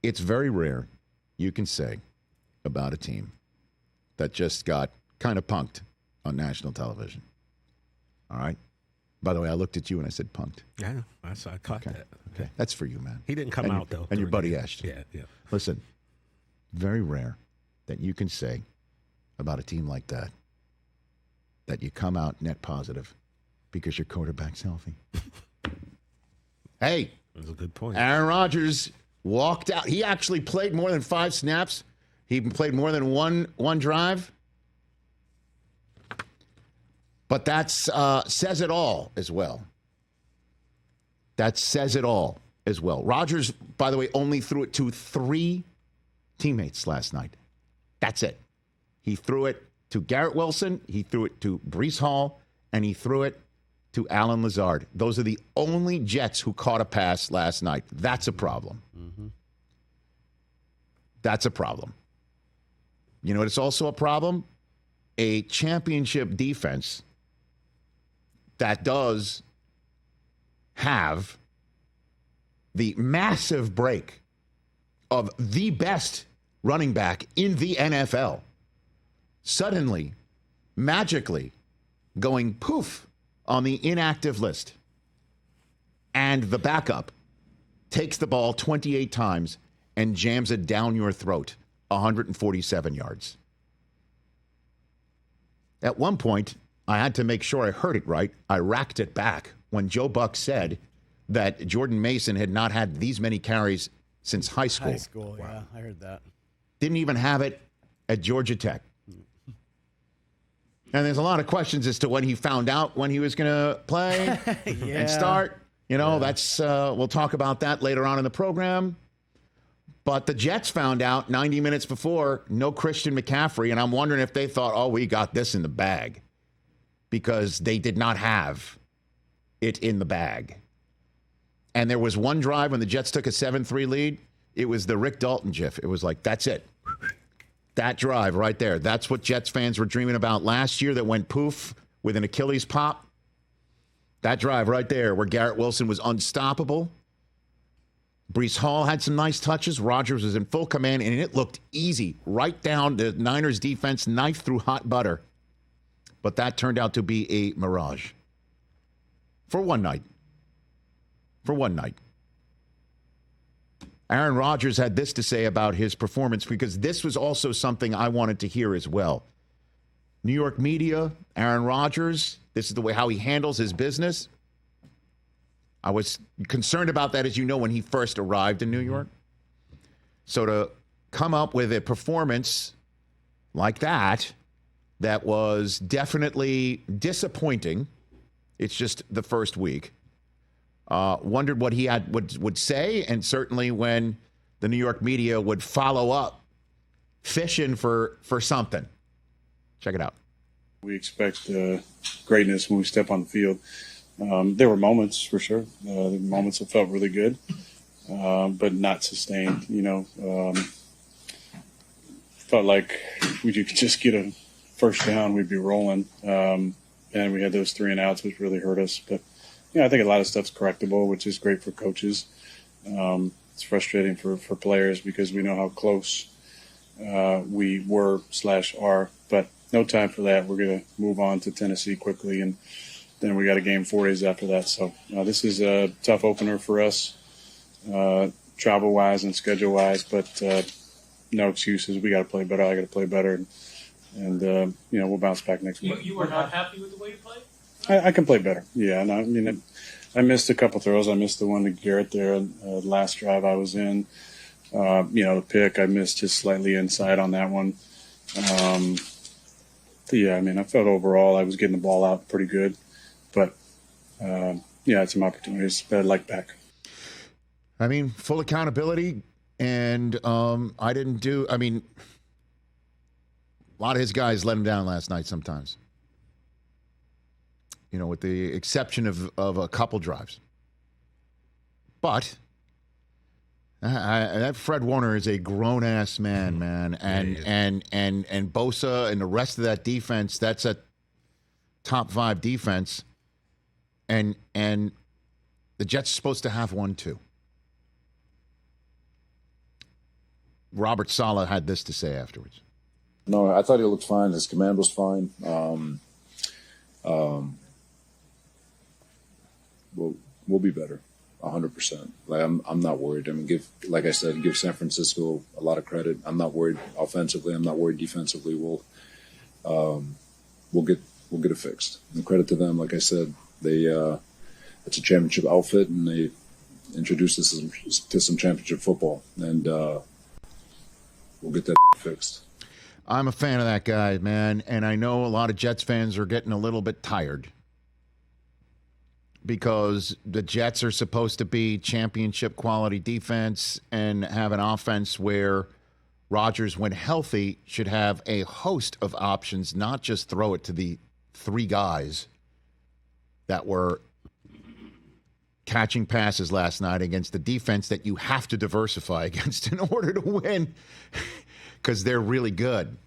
it's very rare you can say about a team that just got kind of punked on national television. All right? By the way, I looked at you and I said punked. Yeah, I caught that. Okay, that's for you, man. He didn't come out, though. And your buddy Ashton. Yeah. Listen, very rare that you can say about a team like that you come out net positive because your quarterback's healthy. Hey. That's a good point. Aaron Rodgers walked out. He actually played more than 5 snaps. He played more than one drive. But that's says it all as well. That says it all as well. Rodgers, by the way, only threw it to 3 teammates last night. That's it. He threw it to Garrett Wilson, he threw it to Breece Hall, and he threw it to Alan Lazard. Those are the only Jets who caught a pass last night. That's a problem. Mm-hmm. That's a problem. You know what? It's also a problem? A championship defense that does have the massive break of the best running back in the NFL suddenly, magically going poof on the inactive list. And the backup takes the ball 28 times and jams it down your throat 147 yards. At one point, I had to make sure I heard it right. I racked it back when Joe Buck said that Jordan Mason had not had these many carries since high school. High school, wow. Yeah, I heard that. Didn't even have it at Georgia Tech. And there's a lot of questions as to when he found out when he was going to play and start. You know, that's we'll talk about that later on in the program. But the Jets found out 90 minutes before, no Christian McCaffrey, and I'm wondering if they thought, oh, we got this in the bag, because they did not have it in the bag. And there was one drive when the Jets took a 7-3 lead. It was the Rick Dalton gif. It was like, that's it. That drive right there. That's what Jets fans were dreaming about last year that went poof with an Achilles pop. That drive right there where Garrett Wilson was unstoppable. Breece Hall had some nice touches. Rodgers was in full command, and it looked easy. Right down the Niners defense, knife through hot butter. But that turned out to be a mirage. For one night. For one night. Aaron Rodgers had this to say about his performance, because this was also something I wanted to hear as well. New York media, Aaron Rodgers, this is the way how he handles his business. I was concerned about that, as you know, when he first arrived in New York. So to come up with a performance like that was definitely disappointing. It's just the first week. Wondered what he would say, and certainly when the New York media would follow up, fishing for something. Check it out. We expect greatness when we step on the field. There were moments, for sure. Moments that felt really good, but not sustained. You know, felt like if we could just get a first down, we'd be rolling. And we had those 3 and outs, which really hurt us. But I think a lot of stuff's correctable, which is great for coaches. It's frustrating for players because we know how close we were/are. But no time for that. We're going to move on to Tennessee quickly, and then we got a game 4 days after that. So this is a tough opener for us, travel-wise and schedule-wise. But no excuses. We got to play better. I got to play better, and we'll bounce back next week. You were not happy with the way you played? I can play better. Yeah, and I mean, I missed a couple throws. I missed the one to Garrett there, last drive I was in. The pick, I missed just slightly inside on that one. I mean, I felt overall I was getting the ball out pretty good. But, I had some opportunities that I'd like back. I mean, full accountability, and a lot of his guys let him down last night sometimes. With the exception of a couple drives. But that Fred Warner is a grown-ass man, and Bosa and the rest of that defense, that's a top 5 defense, and the Jets are supposed to have one too. Robert Salah had this to say afterwards. No, I thought he looked fine. His command was fine. We'll be better, 100%. Like I'm not worried. I mean, like I said, give San Francisco a lot of credit. I'm not worried offensively. I'm not worried defensively. We'll get it fixed. And credit to them. Like I said, it's a championship outfit, and they introduced us to some championship football, and we'll get that fixed. I'm a fan of that guy, man, and I know a lot of Jets fans are getting a little bit tired because the Jets are supposed to be championship quality defense and have an offense where Rodgers, when healthy, should have a host of options, not just throw it to the three guys that were catching passes last night against the defense that you have to diversify against in order to win because they're really good.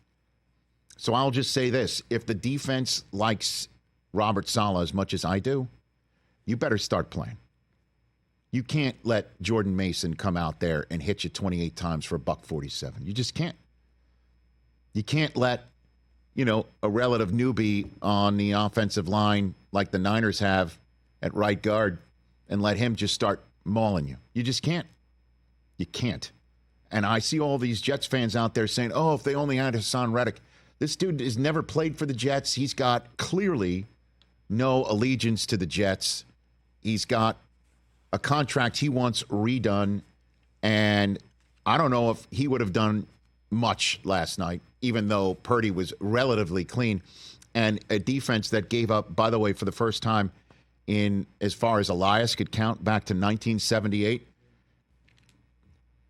So I'll just say this. If the defense likes Robert Salah as much as I do, you better start playing. You can't let Jordan Mason come out there and hit you 28 times for $147. You just can't. You can't let, a relative newbie on the offensive line like the Niners have at right guard and let him just start mauling you. You just can't. You can't. And I see all these Jets fans out there saying, oh, if they only had Hassan Reddick. This dude has never played for the Jets. He's got clearly no allegiance to the Jets. He's got a contract he wants redone, and I don't know if he would have done much last night, even though Purdy was relatively clean, and a defense that gave up, by the way, for the first time in as far as Elias could count back to 1978.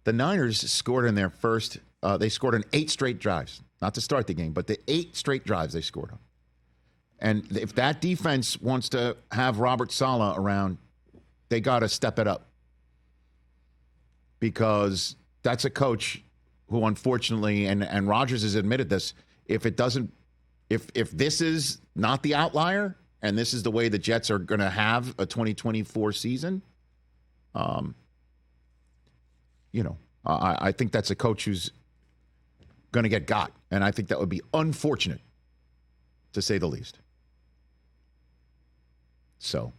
The Niners scored in their first, they scored on 8 straight drives, not to start the game, but the 8 straight drives they scored on. And if that defense wants to have Robert Salah around, they got to step it up. Because that's a coach who, unfortunately, and Rodgers has admitted this, if this is not the outlier, and this is the way the Jets are going to have a 2024 season, I think that's a coach who's going to get got. And I think that would be unfortunate, to say the least. So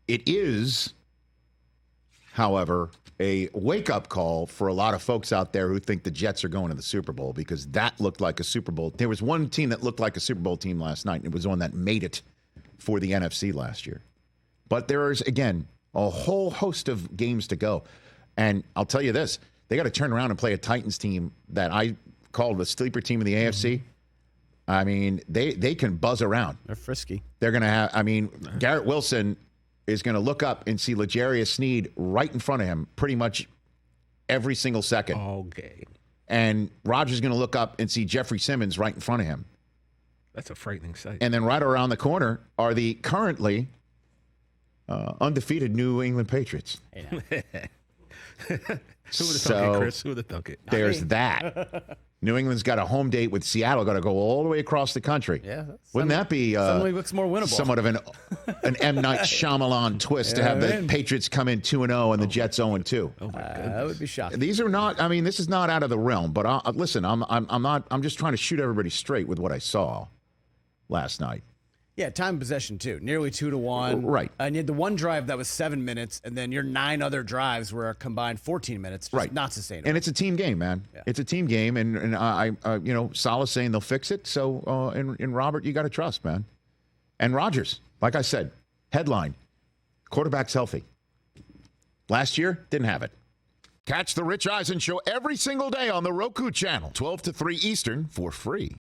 it is, however, a wake-up call for a lot of folks out there who think the Jets are going to the Super Bowl, because that looked like a Super Bowl. There was one team that looked like a Super Bowl team last night, and it was one that made it for the NFC last year. But there is, again, a whole host of games to go. And I'll tell you this, they got to turn around and play a Titans team that I called the sleeper team in the AFC. I mean, they can buzz around. They're frisky. They're going to have, Garrett Wilson is going to look up and see L'Jarius Sneed right in front of him pretty much every single second. Okay. And Rodgers is going to look up and see Jeffrey Simmons right in front of him. That's a frightening sight. And then right around the corner are the currently undefeated New England Patriots. Yeah. Who would have thunk it, Chris? Who would have thunk it? There's that. New England's got a home date with Seattle, got to go all the way across the country. Yeah. Wouldn't that be suddenly looks more winnable? Somewhat of an M. Night Shyamalan twist to have the Patriots come in 2-0 and the Jets 0-2. Oh my goodness. That would be shocking. These are not. I mean, this is not out of the realm. But listen, I'm not. I'm just trying to shoot everybody straight with what I saw last night. Yeah, time possession too. Nearly 2-1. Right. And you had the one drive that was 7 minutes, and then your 9 other drives were a combined 14 minutes. Just not sustainable. And it's a team game, man. Yeah. It's a team game, and I Salah's saying they'll fix it. So in Robert, you got to trust, man. And Rodgers, like I said, headline: quarterback's healthy. Last year, didn't have it. Catch the Rich Eisen Show every single day on the Roku channel, 12 to 3 Eastern, for free.